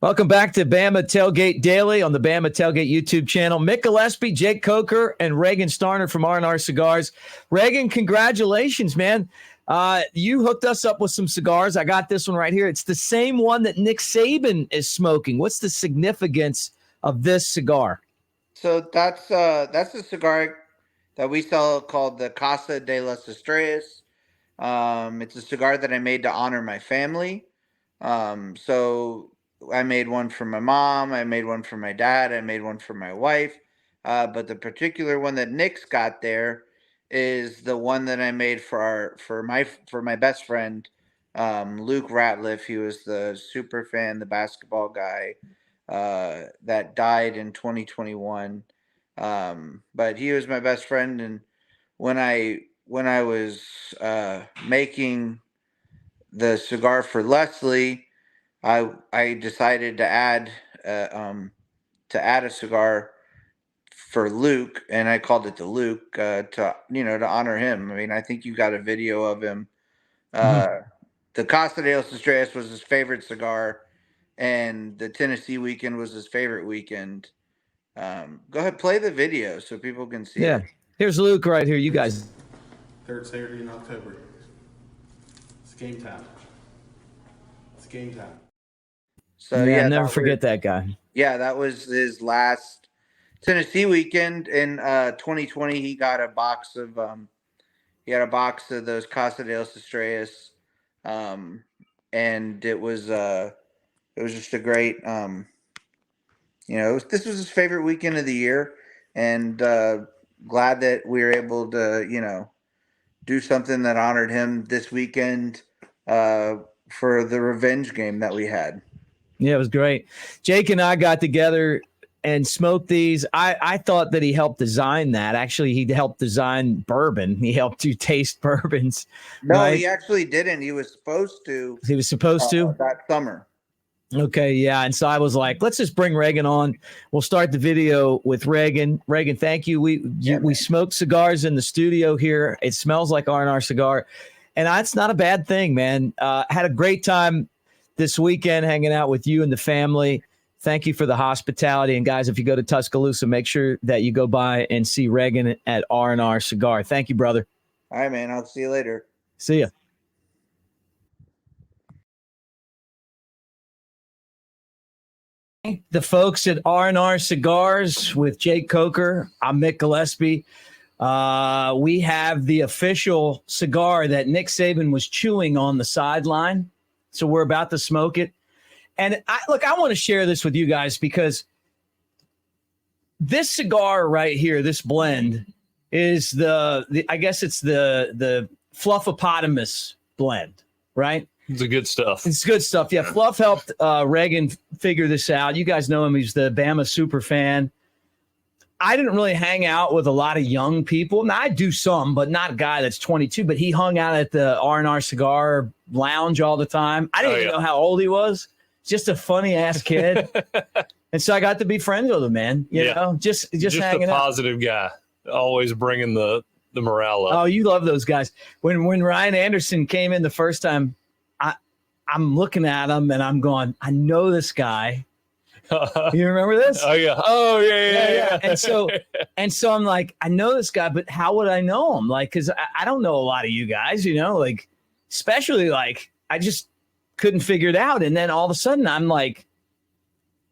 Welcome back to Bama Tailgate Daily on the Bama Tailgate YouTube channel. Mick Gillispie, Jake Coker, and Reagan Starner from RandR Cigars. Reagan, congratulations, man. You hooked us up with some cigars. I got this one right here. It's the same one that Nick Saban is smoking. What's the significance of this cigar? So that's a cigar that we sell called the Casa de las Estrellas. It's a cigar that I made to honor my family. So I made one for my mom, I made one for my dad, I made one for my wife. But the particular one that Nick's got there is the one that I made for my best friend, Luke Ratliff. He was the Superfan, the basketball guy, that died in 2021. But he was my best friend, and when I was making the cigar for Leslie, I decided to add a cigar for Luke, and I called it the Luke to honor him. I mean, I think you got a video of him. The Casa de los Estrellas was his favorite cigar, and the Tennessee weekend was his favorite weekend. Go ahead, play the video so people can see it. Here's Luke right here. You guys. Third Saturday in October. It's game time. It's game time. So yeah, never forget that guy. Yeah, that was his last Tennessee weekend in 2020. He got a box of those Casa de los Estrellas, and it was just a great this was his favorite weekend of the year, and glad that we were able to do something that honored him this weekend for the revenge game that we had. Yeah, it was great. Jake and I got together and smoked these. I thought that he helped design that. Actually, he helped design bourbon. He helped you taste bourbons. No, right? He actually didn't. He was supposed to. He was supposed to? That summer. Okay, yeah. And so I was like, let's just bring Reagan on. We'll start the video with Reagan. Reagan, thank you. We smoked cigars in the studio here. It smells like R&R cigar. And that's not a bad thing, man. Had a great time this weekend hanging out with you and the family. Thank you for the hospitality. And guys, if you go to Tuscaloosa, make sure that you go by and see Reagan at R&R Cigar. Thank you, brother. All right, man. I'll see you later. See ya. The folks at R&R Cigars with Jake Coker. I'm Mick Gillispie. We have the official cigar that Nick Saban was chewing on the sideline. So we're about to smoke it. And I want to share this with you guys because this cigar right here, this blend, is I guess it's the Fluffopotamus blend, right? It's the good stuff. It's good stuff. Yeah, Fluff helped Reagan figure this out. You guys know him. He's the Bama super fan. I didn't really hang out with a lot of young people. Now, I do some, but not a guy that's 22. But he hung out at the R&R Cigar Lounge all the time. I didn't even know how old he was. Just a funny-ass kid. And so I got to be friends with him, man. You know, just hanging a out. Positive guy. Always bringing the morale up. Oh, you love those guys. When Ryan Anderson came in the first time, I'm looking at him and I'm going, I know this guy. You remember this? Oh yeah. And so I'm like, I know this guy, but how would I know him? Like, because I don't know a lot of you guys, like, especially like I just couldn't figure it out. And then all of a sudden I'm like,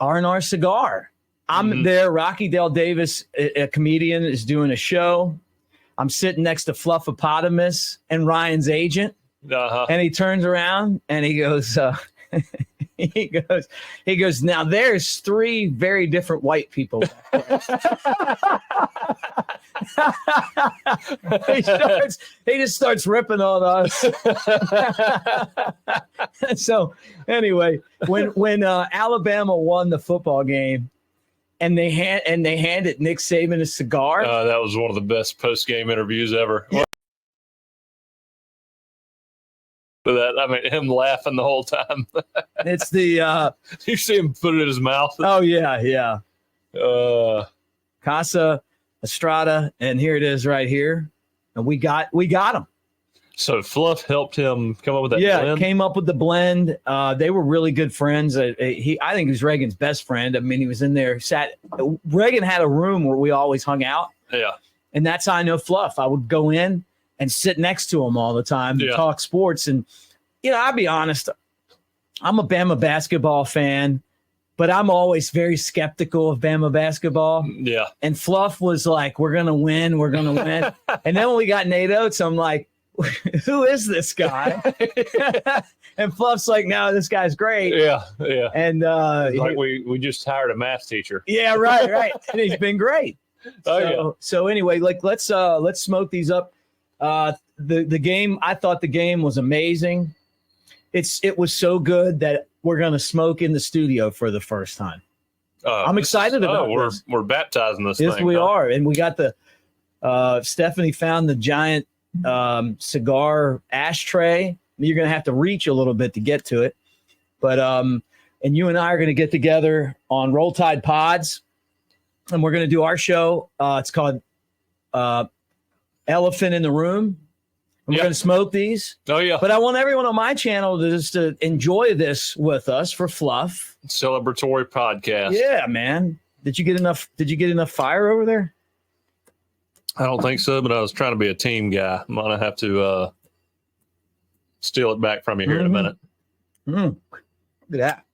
R&R Cigar. I'm there. Rocky Dale Davis, a comedian, is doing a show. I'm sitting next to Fluffopotamus and Ryan's agent. And he turns around and he goes, he goes, now there's three very different white people. He just starts ripping on us. So anyway, when Alabama won the football game and they handed Nick Saban a cigar. That was one of the best post-game interviews ever. Yeah. That, I mean, him laughing the whole time. It's the you see him put it in his mouth. Oh yeah. Casa Estrada, and here it is right here, and we got him. So Fluff helped him come up with that Yeah, blend? came up with the blend. They were really good friends. I think he was Reagan's best friend. I mean, he was in there. Reagan had a room where we always hung out. Yeah. And that's how I know Fluff. I would go in and sit next to him all the time to talk sports. And, I'll be honest, I'm a Bama basketball fan, but I'm always very skeptical of Bama basketball. Yeah. And Fluff was like, we're going to win. We're going to win. And then when we got Nate Oates, I'm like, who is this guy? And Fluff's like, no, this guy's great. Yeah. Yeah. And we just hired a math teacher. Yeah, right. And he's been great. So anyway, let's smoke these up. The game, I thought the game was amazing. It was so good that we're gonna smoke in the studio for the first time. I'm excited about this. We're baptizing this Yes, thing. we are, and we got the Stephanie found the giant cigar ashtray. You're gonna have to reach a little bit to get to it, but and you and I are gonna get together on Roll Tide Pods. And we're going to do our show. It's called Elephant in the Room. And we're going to smoke these. Oh, yeah. But I want everyone on my channel to enjoy this with us for Fluff. Celebratory podcast. Yeah, man. Did you get enough fire over there? I don't think so, but I was trying to be a team guy. I'm going to have to steal it back from you here in a minute. Look at that.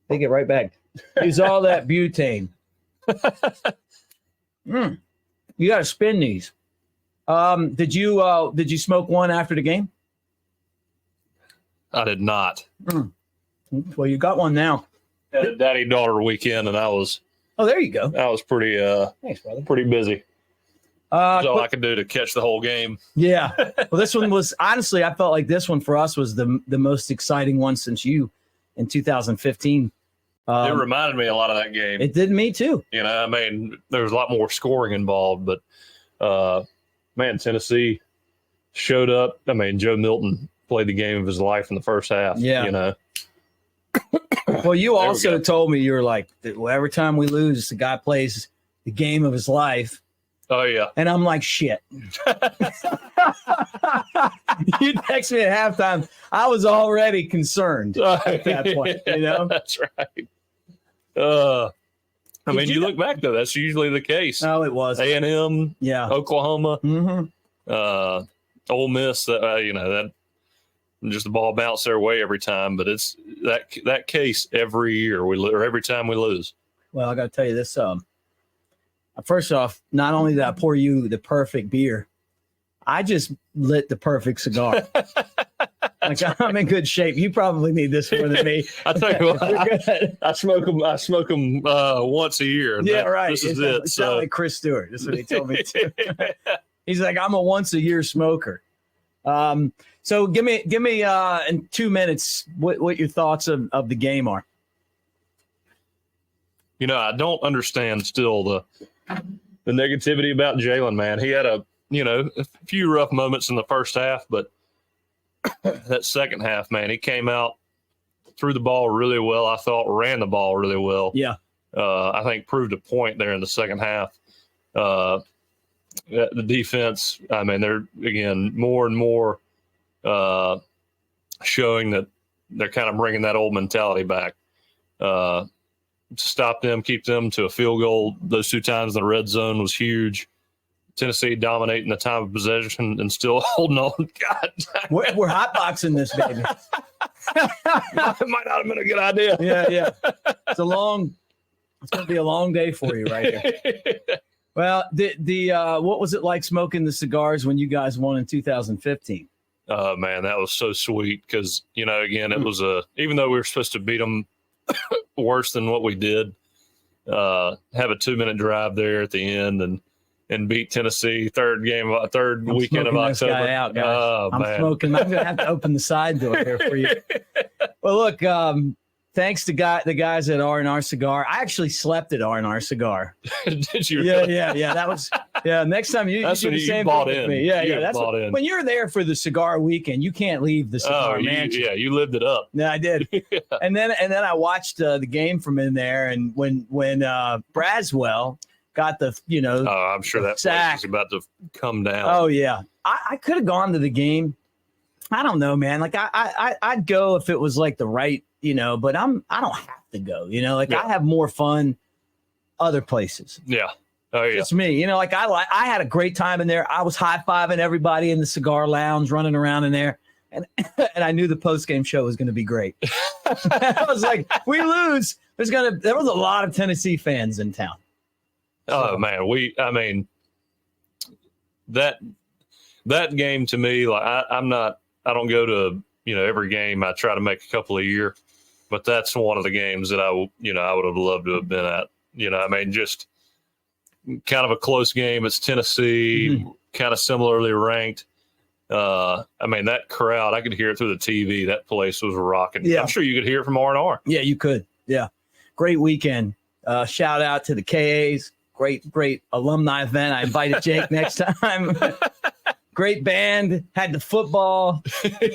Take it right back. Use all that butane. You got to spin these. Did you smoke one after the game? I did not. Well, you got one now. Had a daddy-daughter weekend, and I was. Oh, there you go. I was pretty. Thanks, brother. Pretty busy. That's all but- I could do to catch the whole game. Yeah. Well, this one was honestly, I felt like this one for us was the most exciting one since you in 2015. It reminded me a lot of that game. It did me too. I mean, there was a lot more scoring involved, but man, Tennessee showed up. I mean, Joe Milton played the game of his life in the first half. Yeah. Well, you also told me you were like, every time we lose, the guy plays the game of his life. Oh, yeah. And I'm like, shit. You text me at halftime. I was already concerned at that point, That's right. I mean, you look back, though, that's usually the case. Oh, it was. A&M, Oklahoma, Ole Miss, that just the ball bounced their way every time. But it's that case every year or every time we lose. Well, I got to tell you this. First off, not only did I pour you the perfect beer, I just lit the perfect cigar. Like, I'm in good shape. You probably need this more than me. I tell you what, I smoke them once a year. Yeah, right. This is it. It's not like Chris Stewart. That's what he told me too. He's like, I'm a once a year smoker. So give me in 2 minutes what your thoughts of the game are. I don't understand still the negativity about Jalen, man. He had a few rough moments in the first half, but that second half, man, he came out, threw the ball really well. I thought ran the ball really well. Yeah. I think proved a point there in the second half. The defense, I mean, they're again more and more showing that they're kind of bringing that old mentality back. Stop them, keep them to a field goal. Those 2 times in the red zone was huge. Tennessee dominating the time of possession and still holding on. God, we're hotboxing this, baby. It might not have been a good idea. Yeah. It's going to be a long day for you right here. Well, the what was it like smoking the cigars when you guys won in 2015? Oh, man, that was so sweet because, again, it was even though we were supposed to beat them worse than what we did, have a 2-minute drive there at the end and beat Tennessee third weekend of October. Guy out, guys. Oh, I'm man. smoking. I'm going to have to open the side door here for you. Well, look, thanks to the guys at RandR Cigar. I actually slept at RandR Cigar. Did you? Yeah. That was Next time you do the same thing with me. Yeah. That's when you're there for the cigar weekend. You can't leave the cigar mansion. Yeah, you lived it up. Yeah, I did. Yeah. And then I watched the game from in there, and when Braswell got the I'm sure that sack. place is about to come down. Oh yeah, I could have gone to the game. I don't know, man. Like I'd go if it was like the right, but I don't have to go, like I have more fun other places. Yeah. Oh yeah. It's me, like I had a great time in there. I was high-fiving everybody in the cigar lounge, running around in there. And I knew the post-game show was going to be great. I was like, we lose. There was a lot of Tennessee fans in town. Oh man. That game to me, like I don't go to, every game. I try to make a couple a year, but that's one of the games that I would have loved to have been at. Just kind of a close game. It's Tennessee, kind of similarly ranked. That crowd, I could hear it through the TV. That place was rocking. Yeah. I'm sure you could hear it from R&R. Yeah, you could. Yeah. Great weekend. Shout out to the KAs. Great alumni event. I invited Jake next time. Great band, had the football,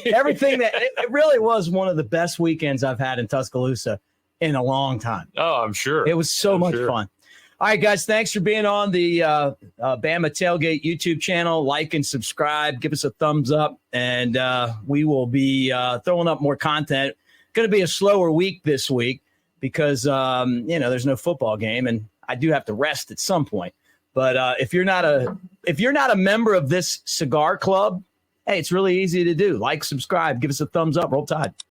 everything it really was one of the best weekends I've had in Tuscaloosa in a long time. Oh, I'm sure. It was so much fun. All right, guys, thanks for being on the Bama Tailgate YouTube channel. Like and subscribe. Give us a thumbs up, and we will be throwing up more content. Going to be a slower week this week because, there's no football game, and I do have to rest at some point. But if you're not a member of this cigar club, hey, it's really easy to do. Like, subscribe, give us a thumbs up, roll tide.